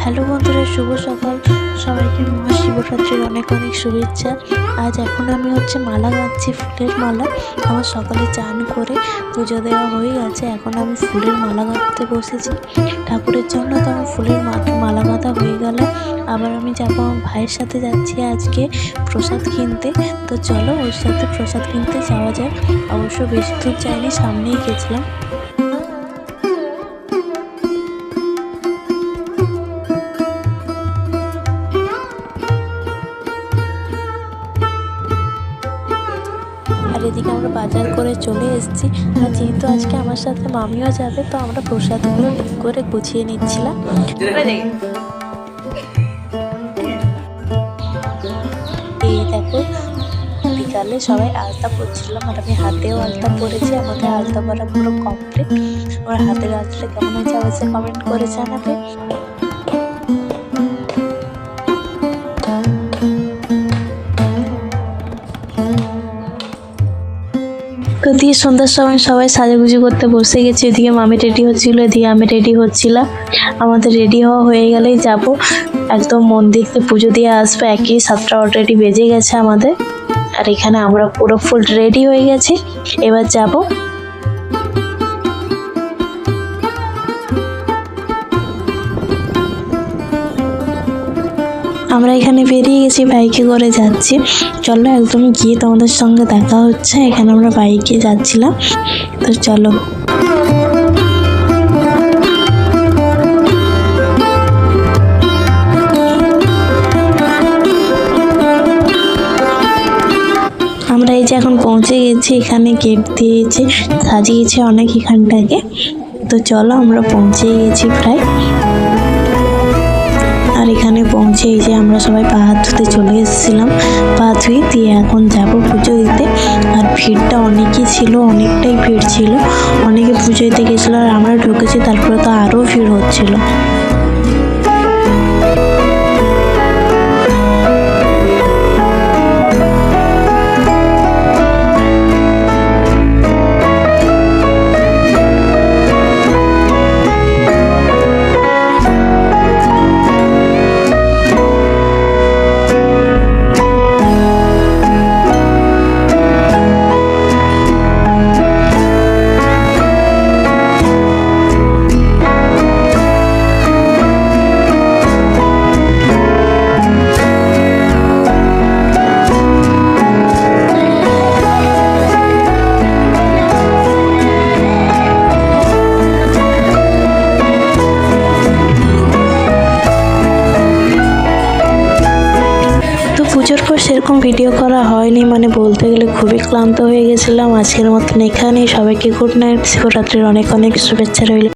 Hello বন্ধুরা, শুভ সকাল। সবাইকে মহাশিবরাত্রির অনেক অনেক শুভেচ্ছা। আজ এখন আমি মালা গাঁথছি, ফুলের মালা। আমার সকালে চান করে পুজো দেওয়া হয়ে গেছে। এখন আমি ফুলের মালা গাঁথতে বসেছি ঠাকুরের জন্য। তো আমার ফুলের মালা গাঁথা হয়ে গেল। আবার আমি যাবো, আমার ভাইয়ের সাথে যাচ্ছি আজকে প্রসাদ কিনতে। তো চলো ওর সাথে প্রসাদ কিনতে যাওয়া যায়। অবশ্য বেশি দূর যাইনি, সামনেই গেছিলাম। আর এদিকে আমরা বাজার করে চলে এসেছি। আর যেহেতু আজকে আমার সাথে মামিও যাবে, তো আমরা প্রসাদগুলো ঠিক করে গুছিয়ে নিচ্ছিলাম। এই দেখো, বিকালে সবাই আলতা পরছিলাম, আর আমি হাতেও আলতা পরেছি। আমাদের আলতা পরা পুরো কমপ্লিট। আমার হাতের আলতাটা কেমন হয়েছে অবশ্যই কমেন্ট করে জানাবে। তো দিয়ে সন্ধ্যার সময় সবাই সাজুগুজু করতে বসে গেছে। এদিকে মামি রেডি হচ্ছিল, এদিকে আমি রেডি হচ্ছিলাম। আমাদের রেডি হওয়া হয়ে গেলেই যাব একদম মন্দিরতে পুজো দিয়ে আসবো। একই 7টা অলরেডি বেজে গেছে আমাদের। আর এখানে আমরা পুরো ফুল রেডি হয়ে গেছি, এবার যাব। আমরা এখানে বেরিয়ে গেছি, বাইকে করে যাচ্ছি। চলো একদম গিয়ে তোমাদের সঙ্গে দেখা হচ্ছে। এখানে আমরা বাইকে যাচ্ছিলাম, তো চলো। আমরা এই যে এখন পৌঁছে গেছি। এখানে গেট দিয়েছে, সাজিয়েছে অনেক এখানটাকে। তো চলো, আমরা পৌঁছে গেছি প্রায়। আর এখানে পৌঁছে এই যে আমরা সবাই পা হাত ধুতে চলে এসেছিলাম। পা ধুয়ে দিয়ে এখন যাব পুজো দিতে। আর ভিড়টা অনেকই ছিল, অনেকটাই ভিড় ছিল। অনেকে পুজো দিতে গেছিলো, আর আমরা ঢুকেছি, তারপরে তো আরও ভিড় হচ্ছিল। পুজোর পর সেরকম ভিডিও করা হয়নি, বলতে গেলে খুবই ক্লান্ত হয়ে গেছিলাম। আজকের মতন এখানেই। সবাইকে গুড নাইট। শিবরাত্রির অনেক অনেক শুভেচ্ছা রইল।